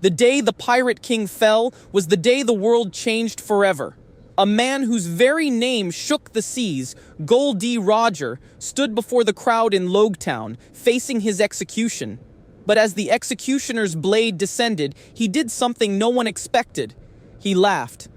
The day the Pirate King fell was the day the world changed forever. A man whose very name shook the seas, Gol D. Roger, stood before the crowd in Loguetown, facing his execution. But as the executioner's blade descended, he did something no one expected. He laughed.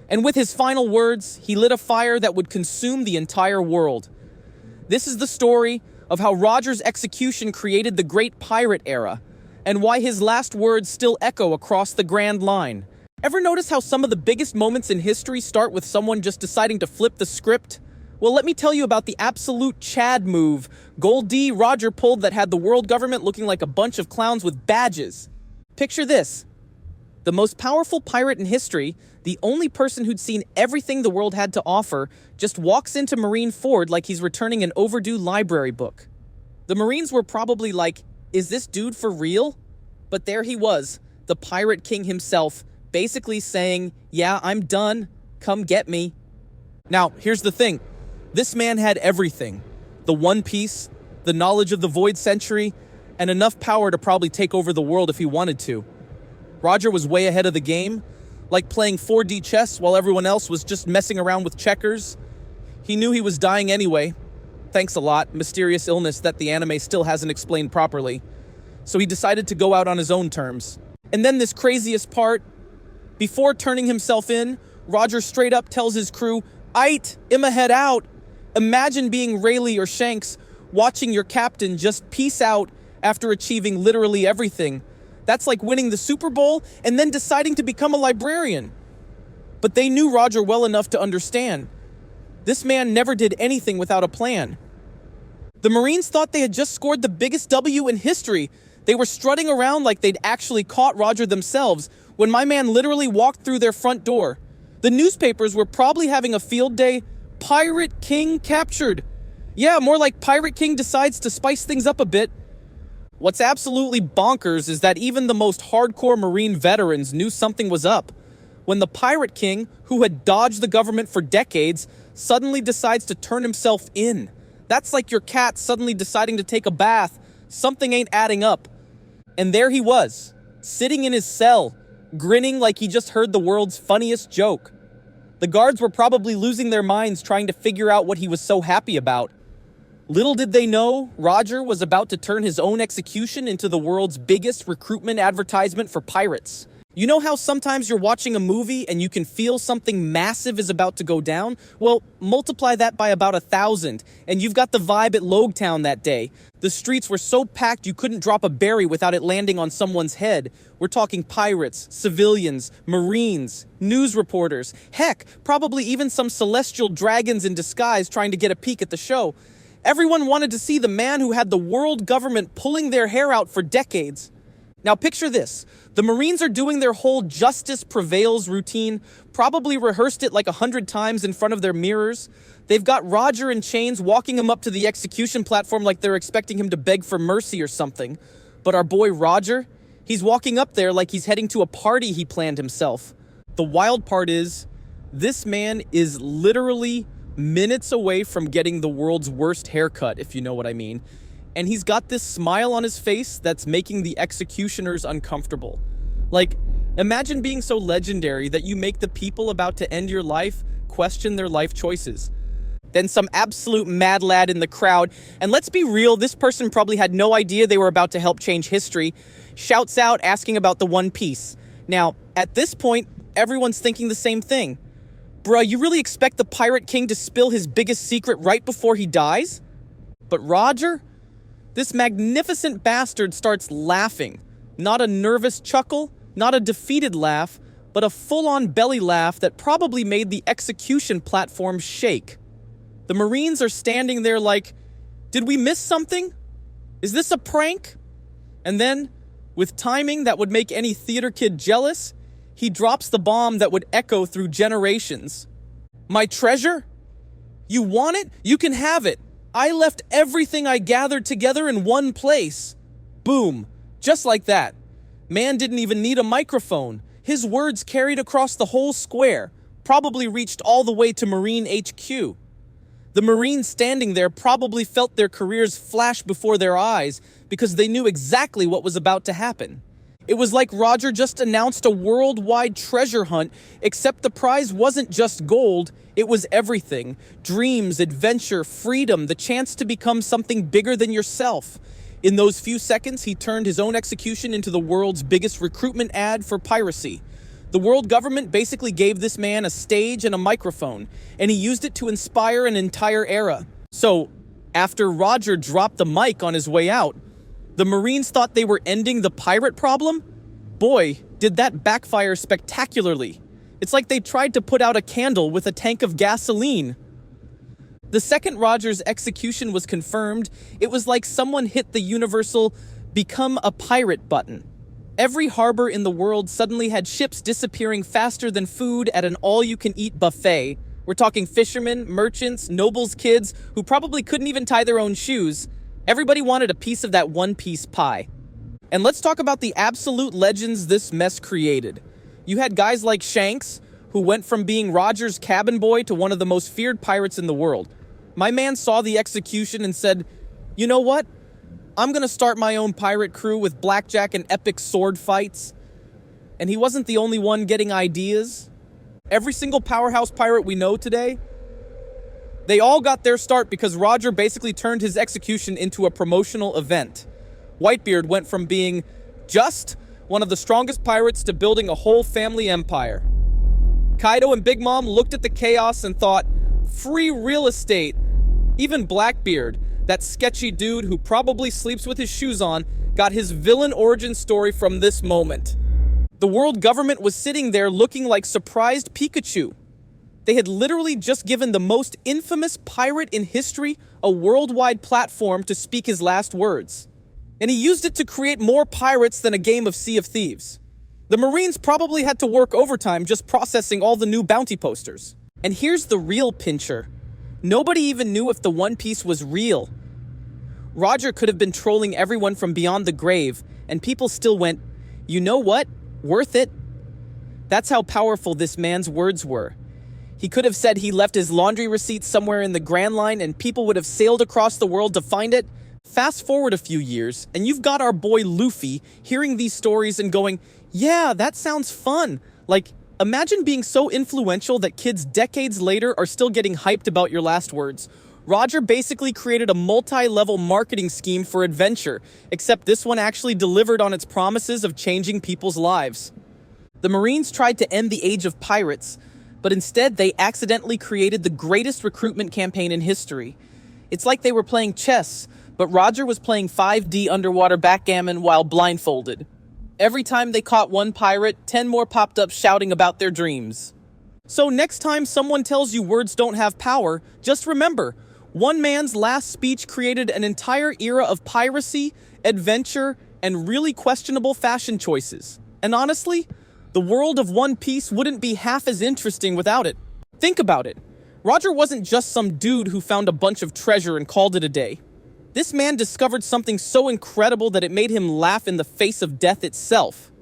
And with his final words, he lit a fire that would consume the entire world. This is the story of how Roger's execution created the Great Pirate Era, and why his last words still echo across the Grand Line. Ever notice how some of the biggest moments in history start with someone just deciding to flip the script? Well, let me tell you about the absolute Chad move Gol D. Roger pulled that had the world government looking like a bunch of clowns with badges. Picture this. The most powerful pirate in history, the only person who'd seen everything the world had to offer, just walks into Marine Ford like he's returning an overdue library book. The Marines were probably like, "Is this dude for real?" But there he was, the Pirate King himself, basically saying, "Yeah, I'm done. Come get me." Now, here's the thing. This man had everything. The One Piece, the knowledge of the Void Century, and enough power to probably take over the world if he wanted to. Roger was way ahead of the game, like playing 4D chess while everyone else was just messing around with checkers. He knew he was dying anyway. Thanks a lot, mysterious illness that the anime still hasn't explained properly. So he decided to go out on his own terms. And then this craziest part, before turning himself in, Roger straight up tells his crew, "Aight, I'ma head out." Imagine being Rayleigh or Shanks watching your captain just peace out after achieving literally everything. That's like winning the Super Bowl and then deciding to become a librarian. But they knew Roger well enough to understand. This man never did anything without a plan. The Marines thought they had just scored the biggest W in history. They were strutting around like they'd actually caught Roger themselves when my man literally walked through their front door. The newspapers were probably having a field day. Pirate King captured. Yeah, more like Pirate King decides to spice things up a bit. What's absolutely bonkers is that even the most hardcore Marine veterans knew something was up. When the Pirate King, who had dodged the government for decades, suddenly decides to turn himself in. That's like your cat suddenly deciding to take a bath. Something ain't adding up. And there he was, sitting in his cell, grinning like he just heard the world's funniest joke. The guards were probably losing their minds trying to figure out what he was so happy about. Little did they know, Roger was about to turn his own execution into the world's biggest recruitment advertisement for pirates. You know how sometimes you're watching a movie and you can feel something massive is about to go down? Well, multiply that by about 1,000, and you've got the vibe at Loguetown that day. The streets were so packed you couldn't drop a berry without it landing on someone's head. We're talking pirates, civilians, Marines, news reporters, heck, probably even some celestial dragons in disguise trying to get a peek at the show. Everyone wanted to see the man who had the world government pulling their hair out for decades. Now picture this. The Marines are doing their whole justice prevails routine, probably rehearsed it like 100 times in front of their mirrors. They've got Roger in chains walking him up to the execution platform like they're expecting him to beg for mercy or something. But our boy Roger, he's walking up there like he's heading to a party he planned himself. The wild part is, this man is literally minutes away from getting the world's worst haircut, if you know what I mean. And he's got this smile on his face that's making the executioners uncomfortable. Like, imagine being so legendary that you make the people about to end your life question their life choices. Then some absolute mad lad in the crowd, and let's be real, this person probably had no idea they were about to help change history, shouts out asking about the One Piece. Now, at this point, everyone's thinking the same thing. Bruh, you really expect the Pirate King to spill his biggest secret right before he dies? But Roger? This magnificent bastard starts laughing. Not a nervous chuckle, not a defeated laugh, but a full-on belly laugh that probably made the execution platform shake. The Marines are standing there like, did we miss something? Is this a prank? And then, with timing that would make any theater kid jealous, he drops the bomb that would echo through generations. My treasure? You want it? You can have it. I left everything I gathered together in one place. Boom. Just like that. Man didn't even need a microphone. His words carried across the whole square, probably reached all the way to Marine HQ. The Marines standing there probably felt their careers flash before their eyes because they knew exactly what was about to happen. It was like Roger just announced a worldwide treasure hunt, except the prize wasn't just gold, it was everything. Dreams, adventure, freedom, the chance to become something bigger than yourself. In those few seconds, he turned his own execution into the world's biggest recruitment ad for piracy. The world government basically gave this man a stage and a microphone, and he used it to inspire an entire era. So, after Roger dropped the mic on his way out, the Marines thought they were ending the pirate problem? Boy, did that backfire spectacularly. It's like they tried to put out a candle with a tank of gasoline. The second Roger's execution was confirmed, it was like someone hit the universal "become a pirate" button. Every harbor in the world suddenly had ships disappearing faster than food at an all-you-can-eat buffet. We're talking fishermen, merchants, nobles' kids who probably couldn't even tie their own shoes. Everybody wanted a piece of that one-piece pie. And let's talk about the absolute legends this mess created. You had guys like Shanks, who went from being Roger's cabin boy to one of the most feared pirates in the world. My man saw the execution and said, "You know what? I'm gonna start my own pirate crew with blackjack and epic sword fights." And he wasn't the only one getting ideas. Every single powerhouse pirate we know today, they all got their start because Roger basically turned his execution into a promotional event. Whitebeard went from being just one of the strongest pirates to building a whole family empire. Kaido and Big Mom looked at the chaos and thought, free real estate. Even Blackbeard, that sketchy dude who probably sleeps with his shoes on, got his villain origin story from this moment. The world government was sitting there looking like surprised Pikachu. They had literally just given the most infamous pirate in history a worldwide platform to speak his last words. And he used it to create more pirates than a game of Sea of Thieves. The Marines probably had to work overtime just processing all the new bounty posters. And here's the real pincher. Nobody even knew if the One Piece was real. Roger could have been trolling everyone from beyond the grave, and people still went, "You know what? Worth it." That's how powerful this man's words were. He could have said he left his laundry receipt somewhere in the Grand Line and people would have sailed across the world to find it. Fast forward a few years, and you've got our boy Luffy hearing these stories and going, "Yeah, that sounds fun." Like, imagine being so influential that kids decades later are still getting hyped about your last words. Roger basically created a multi-level marketing scheme for adventure, except this one actually delivered on its promises of changing people's lives. The Marines tried to end the age of pirates, but instead they accidentally created the greatest recruitment campaign in history. It's like they were playing chess, but Roger was playing 5D underwater backgammon while blindfolded. Every time they caught one pirate, 10 more popped up shouting about their dreams. So next time someone tells you words don't have power, just remember, one man's last speech created an entire era of piracy, adventure, and really questionable fashion choices. And honestly, the world of One Piece wouldn't be half as interesting without it. Think about it. Roger wasn't just some dude who found a bunch of treasure and called it a day. This man discovered something so incredible that it made him laugh in the face of death itself.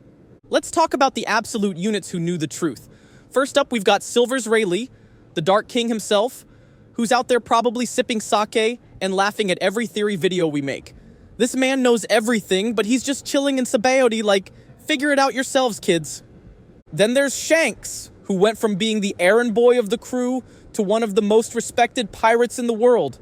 Let's talk about the absolute units who knew the truth. First up, we've got Silver's Rayleigh, the Dark King himself, who's out there probably sipping sake and laughing at every theory video we make. This man knows everything, but he's just chilling in Sabaody like, figure it out yourselves, kids. Then there's Shanks, who went from being the errand boy of the crew to one of the most respected pirates in the world.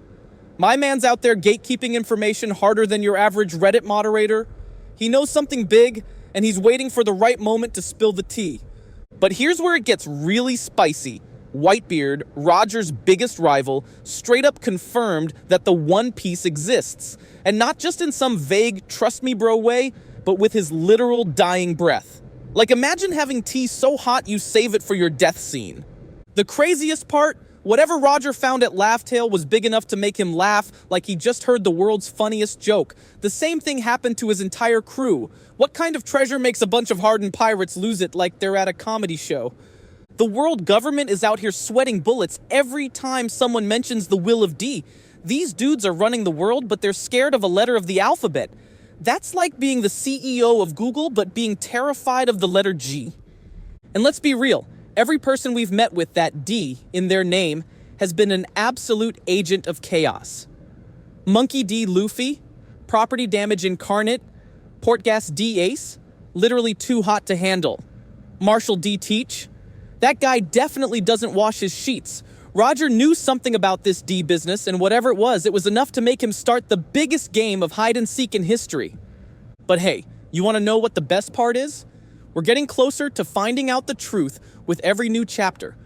My man's out there gatekeeping information harder than your average Reddit moderator. He knows something big, and he's waiting for the right moment to spill the tea. But here's where it gets really spicy. Whitebeard, Roger's biggest rival, straight up confirmed that the One Piece exists. And not just in some vague, trust me bro way, but with his literal dying breath. Like, imagine having tea so hot you save it for your death scene. The craziest part, whatever Roger found at Laughtail was big enough to make him laugh like he just heard the world's funniest joke. The same thing happened to his entire crew. What kind of treasure makes a bunch of hardened pirates lose it like they're at a comedy show? The world government is out here sweating bullets every time someone mentions the Will of D. These dudes are running the world, but they're scared of a letter of the alphabet. That's like being the CEO of Google, but being terrified of the letter G. And let's be real, every person we've met with that D in their name has been an absolute agent of chaos. Monkey D. Luffy, Property Damage Incarnate, Portgas D. Ace, literally too hot to handle. Marshall D. Teach? That guy definitely doesn't wash his sheets. Roger knew something about this D business, and whatever it was enough to make him start the biggest game of hide-and-seek in history. But hey, you want to know what the best part is? We're getting closer to finding out the truth with every new chapter.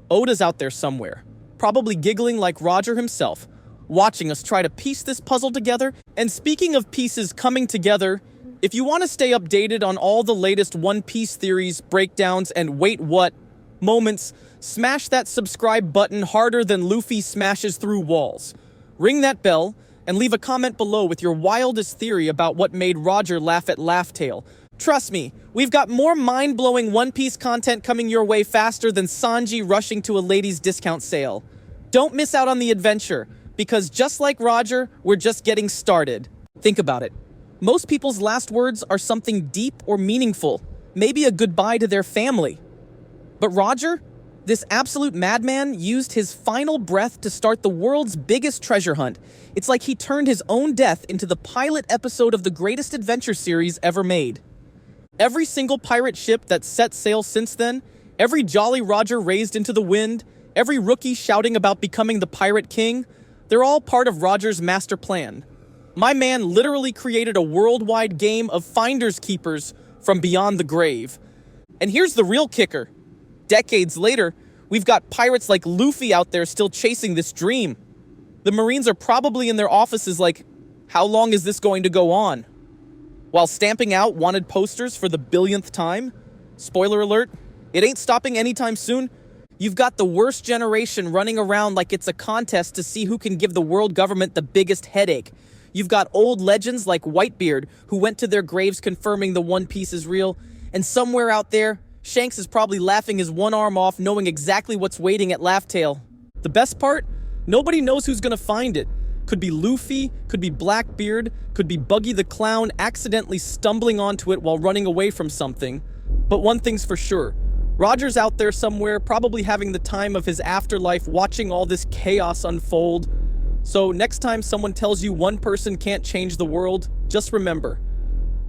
Oda's out there somewhere, probably giggling like Roger himself, watching us try to piece this puzzle together. And speaking of pieces coming together, if you want to stay updated on all the latest One Piece theories, breakdowns, and wait what moments, smash that subscribe button harder than Luffy smashes through walls. Ring that bell, and leave a comment below with your wildest theory about what made Roger laugh at Laugh Tale. Trust me, we've got more mind-blowing One Piece content coming your way faster than Sanji rushing to a ladies' discount sale. Don't miss out on the adventure, because just like Roger, we're just getting started. Think about it. Most people's last words are something deep or meaningful, maybe a goodbye to their family. But Roger, this absolute madman, used his final breath to start the world's biggest treasure hunt. It's like he turned his own death into the pilot episode of the greatest adventure series ever made. Every single pirate ship that's set sail since then, every Jolly Roger raised into the wind, every rookie shouting about becoming the Pirate King, they're all part of Roger's master plan. My man literally created a worldwide game of finders keepers from beyond the grave. And here's the real kicker. Decades later, we've got pirates like Luffy out there still chasing this dream. The Marines are probably in their offices like, how long is this going to go on? While stamping out wanted posters for the billionth time. Spoiler alert, it ain't stopping anytime soon. You've got the worst generation running around like it's a contest to see who can give the world government the biggest headache. You've got old legends like Whitebeard, who went to their graves confirming the One Piece is real. And somewhere out there, Shanks is probably laughing his one arm off, knowing exactly what's waiting at Laugh Tale. The best part? Nobody knows who's gonna find it. Could be Luffy, could be Blackbeard, could be Buggy the Clown accidentally stumbling onto it while running away from something. But one thing's for sure. Roger's out there somewhere, probably having the time of his afterlife watching all this chaos unfold. So next time someone tells you one person can't change the world, just remember.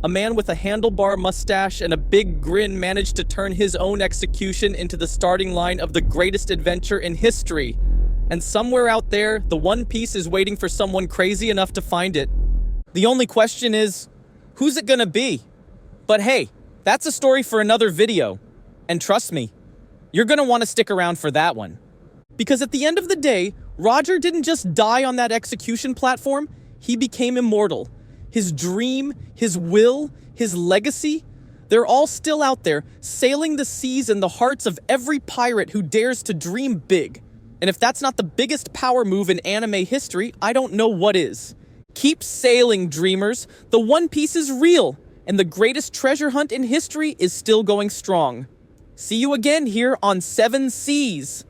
A man with a handlebar mustache and a big grin managed to turn his own execution into the starting line of the greatest adventure in history. And somewhere out there, the One Piece is waiting for someone crazy enough to find it. The only question is, who's it gonna be? But hey, that's a story for another video. And trust me, you're gonna want to stick around for that one. Because at the end of the day, Roger didn't just die on that execution platform, he became immortal. His dream, his will, his legacy, they're all still out there, sailing the seas in the hearts of every pirate who dares to dream big. And if that's not the biggest power move in anime history, I don't know what is. Keep sailing, dreamers. The One Piece is real, and the greatest treasure hunt in history is still going strong. See you again here on 7 Seas.